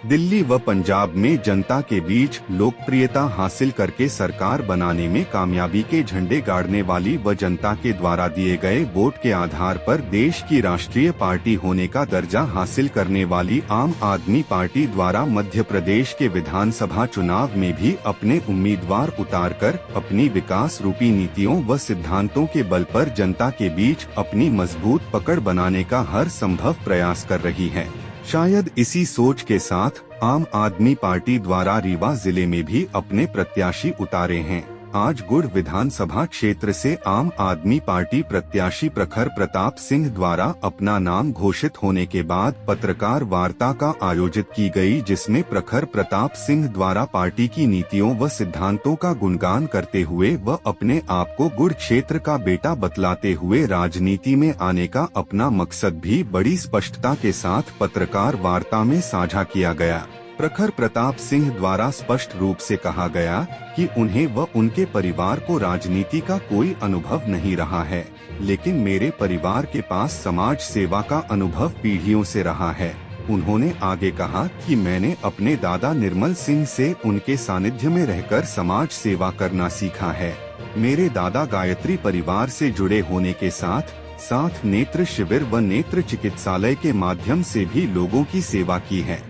दिल्ली व पंजाब में जनता के बीच लोकप्रियता हासिल करके सरकार बनाने में कामयाबी के झंडे गाड़ने वाली व जनता के द्वारा दिए गए वोट के आधार पर देश की राष्ट्रीय पार्टी होने का दर्जा हासिल करने वाली आम आदमी पार्टी द्वारा मध्य प्रदेश के विधानसभा चुनाव में भी अपने उम्मीदवार उतारकर अपनी विकास रूपी नीतियों व सिद्धांतों के बल पर जनता के बीच अपनी मजबूत पकड़ बनाने का हर संभव प्रयास कर रही है। शायद इसी सोच के साथ आम आदमी पार्टी द्वारा रीवा जिले में भी अपने प्रत्याशी उतारे हैं। आज गुड़ विधानसभा क्षेत्र से आम आदमी पार्टी प्रत्याशी प्रखर प्रताप सिंह द्वारा अपना नाम घोषित होने के बाद पत्रकार वार्ता का आयोजित की गई, जिसमें प्रखर प्रताप सिंह द्वारा पार्टी की नीतियों व सिद्धांतों का गुणगान करते हुए व अपने आप को गुड़ क्षेत्र का बेटा बतलाते हुए राजनीति में आने का अपना मकसद भी बड़ी स्पष्टता के साथ पत्रकार वार्ता में साझा किया गया। प्रखर प्रताप सिंह द्वारा स्पष्ट रूप से कहा गया कि उन्हें व उनके परिवार को राजनीति का कोई अनुभव नहीं रहा है, लेकिन मेरे परिवार के पास समाज सेवा का अनुभव पीढ़ियों से रहा है। उन्होंने आगे कहा कि मैंने अपने दादा निर्मल सिंह से उनके सानिध्य में रहकर समाज सेवा करना सीखा है। मेरे दादा गायत्री परिवार से जुड़े होने के साथ साथ नेत्र शिविर व नेत्र चिकित्सालय के माध्यम से भी लोगों की सेवा की है।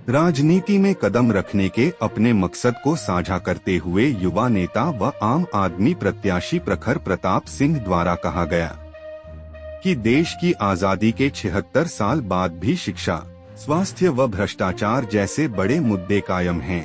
राजनीति में कदम रखने के अपने मकसद को साझा करते हुए युवा नेता व आम आदमी प्रत्याशी प्रखर प्रताप सिंह द्वारा कहा गया कि देश की आजादी के 76 साल बाद भी शिक्षा, स्वास्थ्य व भ्रष्टाचार जैसे बड़े मुद्दे कायम हैं,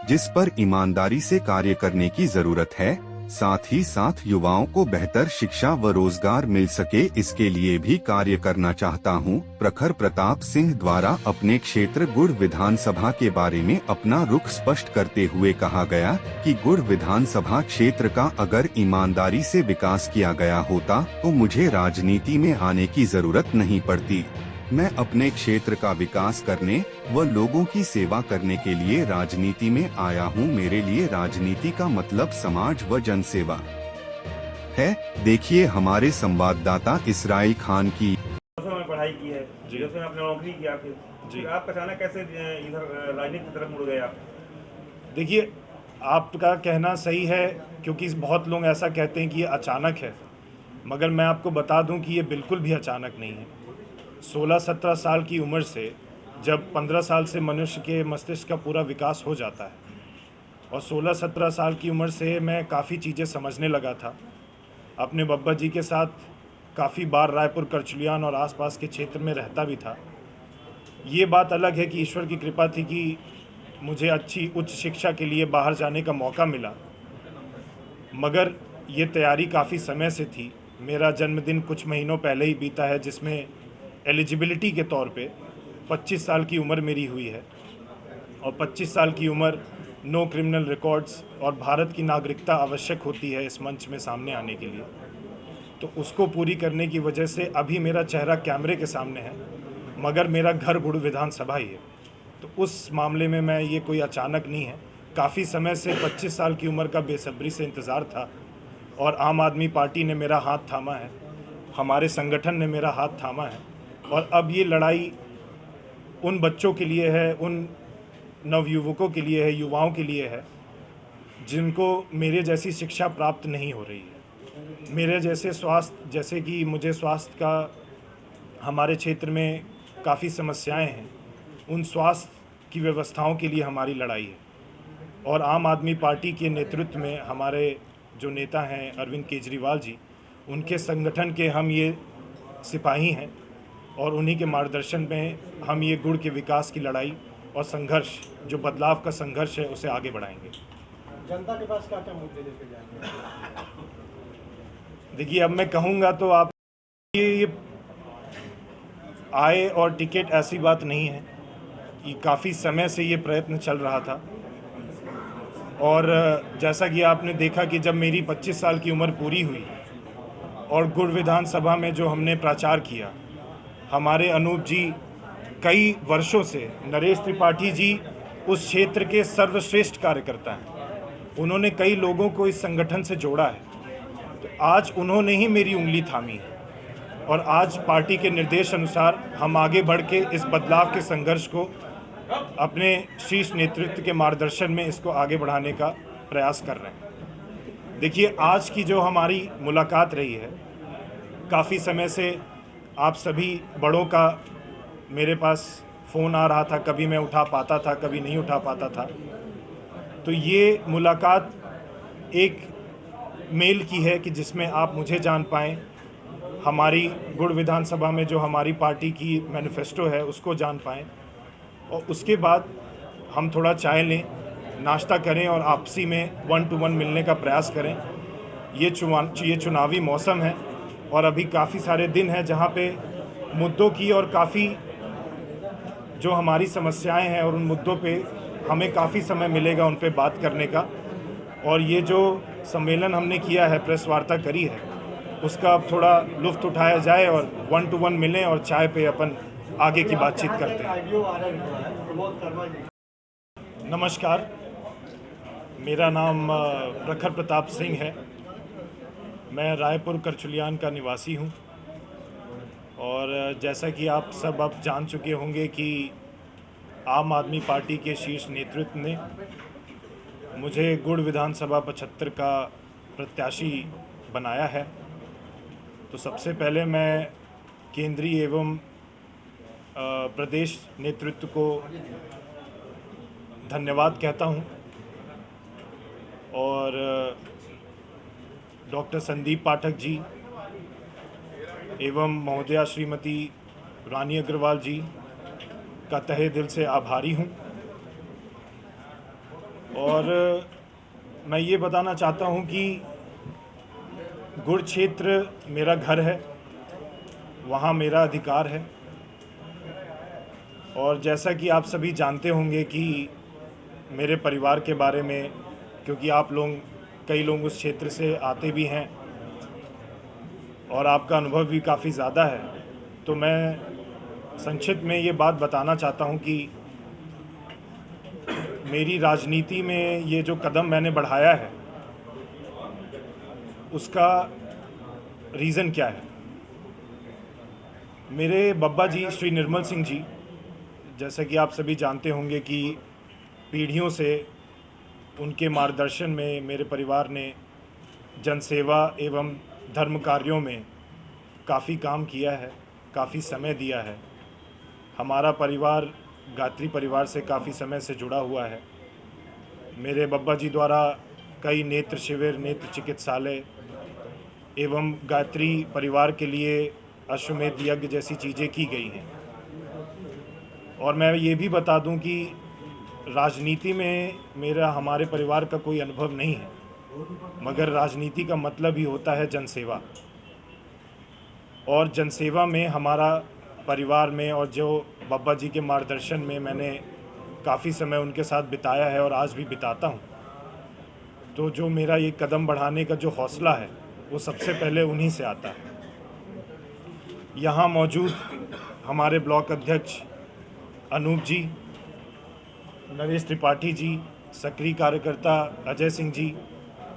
जिस पर ईमानदारी से कार्य करने की जरूरत है। साथ ही साथ युवाओं को बेहतर शिक्षा व रोजगार मिल सके, इसके लिए भी कार्य करना चाहता हूं। प्रखर प्रताप सिंह द्वारा अपने क्षेत्र गुड़ विधानसभा के बारे में अपना रुख स्पष्ट करते हुए कहा गया कि गुड़ विधानसभा क्षेत्र का अगर ईमानदारी से विकास किया गया होता तो मुझे राजनीति में आने की जरूरत नहीं पड़ती। मैं अपने क्षेत्र का विकास करने व लोगों की सेवा करने के लिए राजनीति में आया हूं। मेरे लिए राजनीति का मतलब समाज व जनसेवा है। देखिए हमारे संवाददाता इसराइल खान की पढ़ाई की है, आपने नौकरी किया, फिर आप अचानक कैसे इधर राजनीति की तरफ मुड़ गए आप? देखिए, आपका कहना सही है, क्योंकि बहुत लोग ऐसा कहते हैं कि ये अचानक है, मगर मैं आपको बता दूं कि ये बिल्कुल भी अचानक नहीं है। 16-17 साल की उम्र से, जब 15 साल से मनुष्य के मस्तिष्क का पूरा विकास हो जाता है, और 16-17 साल की उम्र से मैं काफ़ी चीज़ें समझने लगा था। अपने बब्बा जी के साथ काफ़ी बार रायपुर, करचलियान और आसपास के क्षेत्र में रहता भी था। ये बात अलग है कि ईश्वर की कृपा थी कि मुझे अच्छी उच्च शिक्षा के लिए बाहर जाने का मौका मिला, मगर ये तैयारी काफ़ी समय से थी। मेरा जन्मदिन कुछ महीनों पहले ही बीता है, जिसमें एलिजिबिलिटी के तौर पे 25 साल की उम्र मेरी हुई है, और 25 साल की उम्र, नो क्रिमिनल रिकॉर्ड्स और भारत की नागरिकता आवश्यक होती है इस मंच में सामने आने के लिए। तो उसको पूरी करने की वजह से अभी मेरा चेहरा कैमरे के सामने है, मगर मेरा घर गुड़ विधानसभा ही है। तो उस मामले में मैं, ये कोई अचानक नहीं है। काफ़ी समय से 25 साल की उम्र का बेसब्री से इंतज़ार था, और आम आदमी पार्टी ने मेरा हाथ थामा है, हमारे संगठन ने मेरा हाथ थामा है। और अब ये लड़ाई उन बच्चों के लिए है, उन नवयुवकों के लिए है, युवाओं के लिए है, जिनको मेरे जैसी शिक्षा प्राप्त नहीं हो रही है। मेरे जैसे स्वास्थ्य, जैसे कि मुझे स्वास्थ्य का, हमारे क्षेत्र में काफ़ी समस्याएं हैं, उन स्वास्थ्य की व्यवस्थाओं के लिए हमारी लड़ाई है। और आम आदमी पार्टी के नेतृत्व में हमारे जो नेता हैं अरविंद केजरीवाल जी, उनके संगठन के हम ये सिपाही हैं, और उन्हीं के मार्गदर्शन में हम ये गुड़ के विकास की लड़ाई और संघर्ष, जो बदलाव का संघर्ष है, उसे आगे बढ़ाएंगे। जनता के पास क्या क्या मुद्दे लेके जाएंगे? देखिए, अब मैं कहूँगा तो आप, ये आए और टिकट ऐसी बात नहीं है, कि काफ़ी समय से ये प्रयत्न चल रहा था। और जैसा कि आपने देखा कि जब मेरी 25 साल की उम्र पूरी हुई और गुड़ विधानसभा में जो हमने प्रचार किया, हमारे अनूप जी कई वर्षों से, नरेश त्रिपाठी जी उस क्षेत्र के सर्वश्रेष्ठ कार्यकर्ता हैं, उन्होंने कई लोगों को इस संगठन से जोड़ा है। तो आज उन्होंने ही मेरी उंगली थामी है, और आज पार्टी के निर्देश अनुसार हम आगे बढ़ के इस बदलाव के संघर्ष को अपने शीर्ष नेतृत्व के मार्गदर्शन में इसको आगे बढ़ाने का प्रयास कर रहे हैं। देखिए, आज की जो हमारी मुलाकात रही है, काफ़ी समय से आप सभी बड़ों का मेरे पास फ़ोन आ रहा था, कभी मैं उठा पाता था, कभी नहीं उठा पाता था। तो ये मुलाकात एक मेल की है कि जिसमें आप मुझे जान पाएँ, हमारी गुड़ विधानसभा में जो हमारी पार्टी की मैनिफेस्टो है उसको जान पाएँ, और उसके बाद हम थोड़ा चाय लें, नाश्ता करें और आपसी में 1 to 1 मिलने का प्रयास करें। ये चुनावी मौसम है और अभी काफ़ी सारे दिन हैं जहाँ पे मुद्दों की और काफ़ी जो हमारी समस्याएं हैं और उन मुद्दों पे हमें काफ़ी समय मिलेगा उन पे बात करने का। और ये जो सम्मेलन हमने किया है, प्रेस वार्ता करी है, उसका अब थोड़ा लुत्फ़ उठाया जाए और 1 to 1 मिलें और चाय पे अपन आगे की बातचीत करते हैं। नमस्कार, मेरा नाम प्रखर प्रताप सिंह है। मैं रायपुर करचुलियान का निवासी हूँ और जैसा कि आप सब अब जान चुके होंगे कि आम आदमी पार्टी के शीर्ष नेतृत्व ने मुझे गुड़ विधानसभा 75 का प्रत्याशी बनाया है। तो सबसे पहले मैं केंद्रीय एवं प्रदेश नेतृत्व को धन्यवाद कहता हूं और डॉक्टर संदीप पाठक जी एवं महोदया श्रीमती रानी अग्रवाल जी का तहे दिल से आभारी हूं। और मैं ये बताना चाहता हूं कि गुड़ क्षेत्र मेरा घर है, वहाँ मेरा अधिकार है। और जैसा कि आप सभी जानते होंगे कि मेरे परिवार के बारे में, क्योंकि आप लोग कई लोग उस क्षेत्र से आते भी हैं और आपका अनुभव भी काफ़ी ज़्यादा है, तो मैं संक्षिप्त में ये बात बताना चाहता हूँ कि मेरी राजनीति में ये जो कदम मैंने बढ़ाया है उसका रीज़न क्या है। मेरे बब्बा जी श्री निर्मल सिंह जी, जैसा कि आप सभी जानते होंगे कि पीढ़ियों से उनके मार्गदर्शन में मेरे परिवार ने जनसेवा एवं धर्म कार्यों में काफ़ी काम किया है, काफ़ी समय दिया है। हमारा परिवार गायत्री परिवार से काफ़ी समय से जुड़ा हुआ है। मेरे बब्बा जी द्वारा कई नेत्र शिविर, नेत्र चिकित्सालय एवं गायत्री परिवार के लिए अश्वमेध यज्ञ जैसी चीज़ें की गई हैं। और मैं ये भी बता दूं कि राजनीति में मेरा, हमारे परिवार का कोई अनुभव नहीं है, मगर राजनीति का मतलब ही होता है जनसेवा। और जनसेवा में हमारा परिवार में और जो बब्बा जी के मार्गदर्शन में मैंने काफ़ी समय उनके साथ बिताया है और आज भी बिताता हूँ। तो जो मेरा ये कदम बढ़ाने का जो हौसला है वो सबसे पहले उन्हीं से आता है। यहाँ मौजूद हमारे ब्लॉक अध्यक्ष अनूप जी, नरेश त्रिपाठी जी, सक्रिय कार्यकर्ता अजय सिंह जी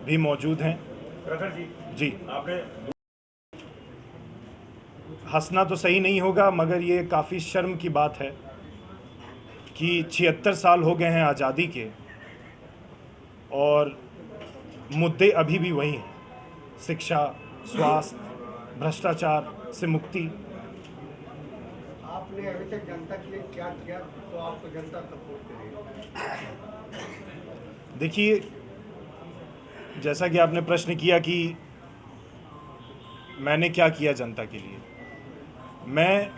भी मौजूद हैं। प्रखर जी, आपने हंसना तो सही नहीं होगा, मगर ये काफ़ी शर्म की बात है कि 76 साल हो गए हैं आज़ादी के और मुद्दे अभी भी वही हैं। शिक्षा, स्वास्थ्य, भ्रष्टाचार से मुक्ति। आपने अभी तक जनता के लिए क्या किया तो आपको जनता सपोर्ट करेगी? देखिए, जैसा कि आपने प्रश्न किया कि मैंने क्या किया जनता के लिए, मैं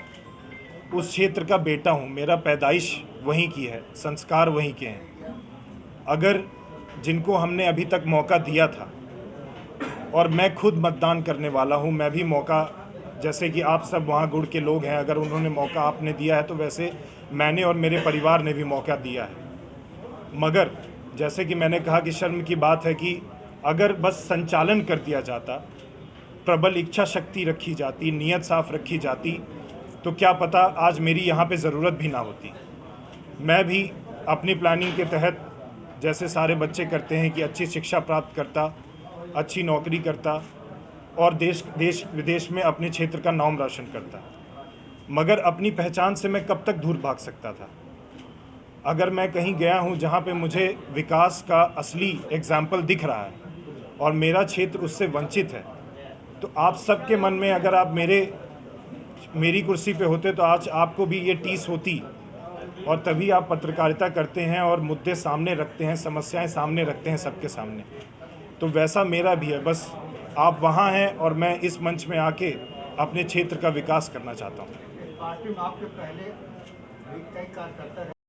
उस क्षेत्र का बेटा हूँ, मेरा पैदाइश वहीं की है, संस्कार वहीं के हैं। अगर जिनको हमने अभी तक मौका दिया था, और मैं खुद मतदान करने वाला हूँ, मैं भी मौका, जैसे कि आप सब वहाँ गुड़ के लोग हैं, अगर उन्होंने मौका आपने दिया है तो वैसे मैंने और मेरे परिवार ने भी मौका दिया है। मगर जैसे कि मैंने कहा कि शर्म की बात है कि अगर बस संचालन कर दिया जाता, प्रबल इच्छा शक्ति रखी जाती, नीयत साफ रखी जाती, तो क्या पता आज मेरी यहाँ पे ज़रूरत भी ना होती। मैं भी अपनी प्लानिंग के तहत, जैसे सारे बच्चे करते हैं, कि अच्छी शिक्षा प्राप्त करता, अच्छी नौकरी करता और देश विदेश में अपने क्षेत्र का नाम रोशन करता। मगर अपनी पहचान से मैं कब तक दूर भाग सकता था। अगर मैं कहीं गया हूं जहां पे मुझे विकास का असली एग्जाम्पल दिख रहा है और मेरा क्षेत्र उससे वंचित है, तो आप सबके मन में, अगर आप मेरी कुर्सी पे होते तो आज आपको भी ये टीस होती, और तभी आप पत्रकारिता करते हैं और मुद्दे सामने रखते हैं, समस्याएं सामने रखते हैं सबके सामने। तो वैसा मेरा भी है, बस आप वहाँ हैं और मैं इस मंच में आके अपने क्षेत्र का विकास करना चाहता हूँ। पार्टी में आपके पहले भी कई कार्यकर्ता